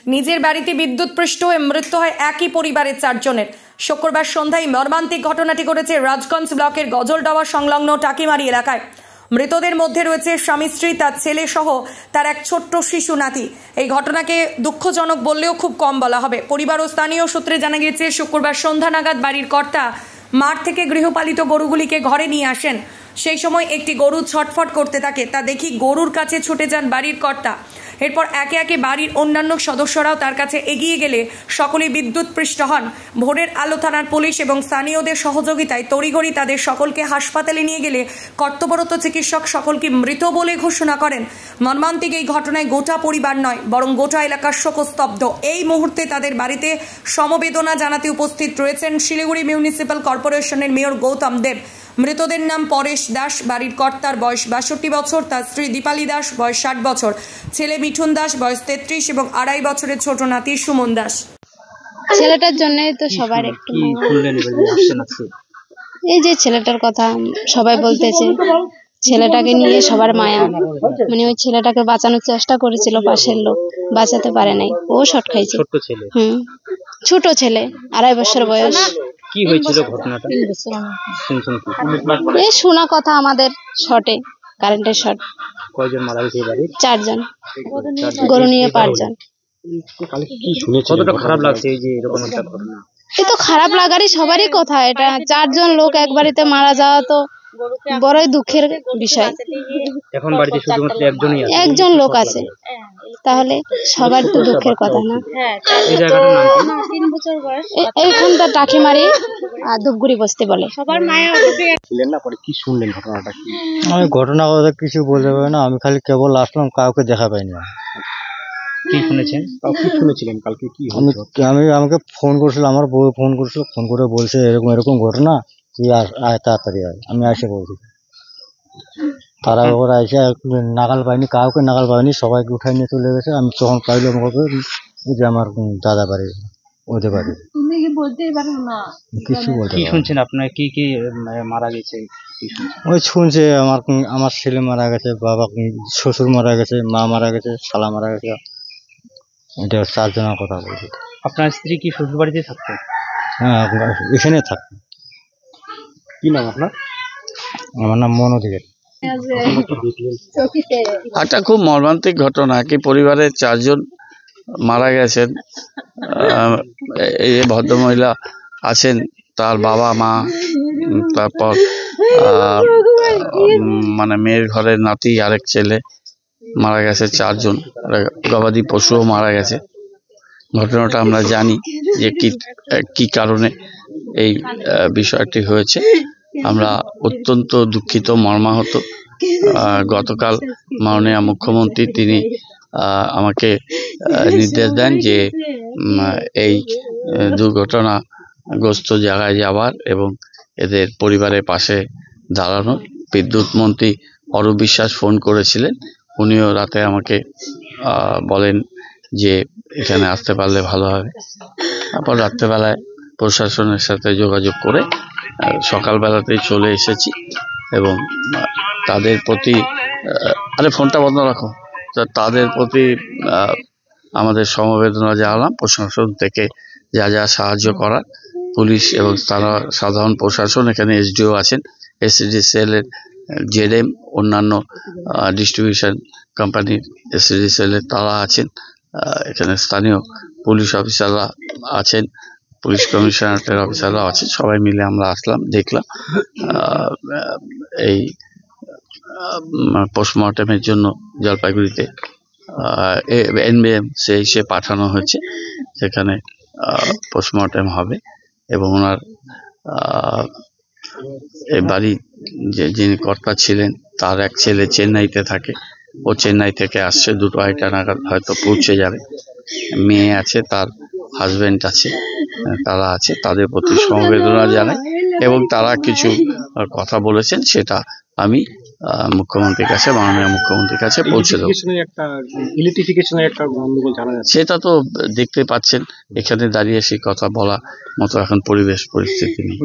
নিজের বাড়িতে বিদ্যুৎপৃষ্ট হয়ে মৃত্যু হয় একই পরিবারের 4 জনের। শুক্রবার সন্ধ্যায় মর্মান্তিক ঘটনাটি ঘটেছে রাজগঞ্জ ব্লকের গজলডাওয়া সংলগ্ন টাকিমারি এলাকায়। মৃতদের মধ্যে রয়েছে স্বামী স্ত্রী, তার ছেলে সহ তার এক ছোট্ট শিশু নাতি। এই ঘটনাকে দুঃখজনক বললেও খুব কম বলা হবে। পরিবার ও স্থানীয় সূত্রে জানা গিয়েছে, শুক্রবার সন্ধ্যা নাগাদ বাড়ির কর্তা মাঠ থেকে গৃহপালিত গরুগুলিকে ঘরে নিয়ে আসেন। সেই সময় একটি গরু ছটফট করতে থাকে, তা দেখি গরুর কাছে ছুটে যান বাড়ির কর্তা। এরপর একে একে বাড়ির অন্যান্য সদস্যরাও তার কাছে এগিয়ে গেলে সকলেই বিদ্যুৎপৃষ্ট হন। ভোরের আলো থানার পুলিশ এবং স্থানীয়দের সহযোগিতায় তড়িঘড়ি তাদের সকলকে হাসপাতালে নিয়ে গেলে কর্তব্যরত চিকিৎসক সকলকে মৃত বলে ঘোষণা করেন। মর্মান্তিক এই ঘটনায় গোটা পরিবার নয়, বরং গোটা এলাকার শোকস্তব্ধ। এই মুহূর্তে তাদের বাড়িতে সমবেদনা জানাতে উপস্থিত রয়েছেন শিলিগুড়ি মিউনিসিপ্যাল কর্পোরেশনের মেয়র গৌতম দেব। মৃতদের নাম পরেশ দাস, বাড়ির কর্তার বয়স 62 বছর, তার স্ত্রী দীপালি দাস বয়স 60 বছর, ছেলে মিঠুন দাস বয়স 33 এবং 2.5 বছরের ছোট নাতি সুমন দাস। ছেলেটার জন্যই তো সবার একটু এই যে ছেলেটার কথা সবাই বলতেছে, ছেলেটাকে নিয়ে সবার মায়া। মানে ওই ছেলেটাকে বাঁচানোর চেষ্টা করেছিল পাশের লোক, বাঁচাতে পারে নাই, ও শর্ট খাইছে। ছোট ছেলে 2.5 বছর বয়স। কি হয়েছিল ঘটনাটা? এই শোনা কথা আমাদের শর্টে, কারেন্টের শর্ট। কয়জন মারা গেছে বাড়ি? 4 জন, গরু নিয়ে 5 জন। কি শুনেছেন? কতটা খারাপ লাগছে এই যে এরকম একটা ঘটনা? এই তো খারাপ লাগারই সবারই কথা। এটা 4 জন লোক এক বাড়িতে মারা যাওয়া তো বড়ই দুঃখের বিষয়। এখন বাড়িতে শুধুমাত্র একজন লোক আছে, তাহলে সবার তো দুঃখের কথা না? এই জায়গাটার নাম কি? এইখানটা টাকিমারি আর ধূপগুড়ি বস্তি বলে। সবার মায়া ছিলেন না, পরে কি শুনলেন ঘটনাটা? কি আমি ঘটনা কথা কিছু বলতে পারি না, আমি খালি কেবল আসলাম, কাউকে দেখা পাইনি। কি শুনেছেন? কি শুনেছিলেন কালকে? কি আমাকে ফোন করছিল, আমার বউ ফোন করছিল, ফোন করে বলছে এরকম এরকম ঘটনা, তুই আয় তাড়াতাড়ি আয়। আমি আসে বলছি, তারা ওরা এসে নাগাল পাইনি, কাউকে নাগাল পাইনি, সবাইকে উঠাই নিয়ে চলে গেছে। আমি তখন পাইলাম যে আমার দাদা বাড়ি, ওদের বাড়ি। কিছু বলতে কি শুনছেন আপনার? কি কি মারা গেছে? ওই শুনছে আমার ছেলে মারা গেছে, বাবা শ্বশুর মারা গেছে, মা মারা গেছে, শালা মারা গেছে। এটা 4 জনের কথা বলছি। আপনার স্ত্রী কি শ্বশুর বাড়িতে থাকতেন? হ্যাঁ, এখানে থাকতেন। কি নাম আপনার? আমার নাম মন অধিকারী। একটা খুব মর্মান্তিক ঘটনা। কি পরিবারের 4 জন মারা গেছেন। এই ভদ্রমহিলা আছেন, তার বাবা মা, তারপর মানে মেয়ের ঘরের নাতি, আরেক ছেলে মারা গেছে। 4 জন। গবাদি পশুও মারা গেছে। ঘটনাটা আমরা জানি যে কি কারণে এই বিষয়টি হয়েছে। আমরা অত্যন্ত দুঃখিত, মর্মাহত। গতকাল মাননীয় মুখ্যমন্ত্রী তিনি আমাকে নির্দেশ দেন যে এই দুর্ঘটনাগ্রস্ত জায়গায় যাওয়ার এবং এদের পরিবারের পাশে দাঁড়ানোর। বিদ্যুৎ মন্ত্রী অরূপ বিশ্বাস ফোন করেছিলেন, উনিও রাতে আমাকে বলেন যে এখানে আসতে পারলে ভালো হবে। তারপর রাত্রেবেলায় প্রশাসনের সাথে যোগাযোগ করে সকালবেলাতেই চলে এসেছি এবং তাদের প্রতি ফোনটা বন্ধ রাখো, তাদের প্রতি আমাদের সমবেদনা জানালাম। প্রশাসন থেকে যা যা সাহায্য করার, পুলিশ এবং সাধারণ প্রশাসন, এখানে এসডিও আছেন, এসডিসিএল এর জেডএম, অন্যান্য ডিস্ট্রিবিউশন কোম্পানির এসডিসিএল এর তারা আছেন, এখানে স্থানীয় পুলিশ অফিসাররা আছেন, পুলিশ কমিশনারেটের অফিসাররা আছেন। সবাই মিলে আমরা আসলাম, দেখলাম। এই পোস্টমর্টমের জন্য জলপাইগুড়িতে এনবিএমসি পাঠানো হয়েছে, সেখানে পোস্টমর্টম হবে এবং ওনার এই বাড়ি যিনি কর্তা ছিলেন তার এক ছেলে চেন্নাইতে থাকে, ও চেন্নাই থেকে আসছে, 2-2.5 নাগাদ হয়তো পৌঁছে যাবে। মেয়ে আছে, তার হাজবেন্ড আছে, তারা আছে, তাদের প্রতি সমবেদনা জানাই এবং তারা কিছু কথা বলেছেন, সেটা আমি মুখ্যমন্ত্রীর কাছে, মাননীয় মুখ্যমন্ত্রীর কাছে পৌঁছে দেবো। সেটা তো দেখতে পাচ্ছেন, এখানে দাঁড়িয়ে সেই কথা বলা মতো এখন পরিবেশ পরিস্থিতি নেই।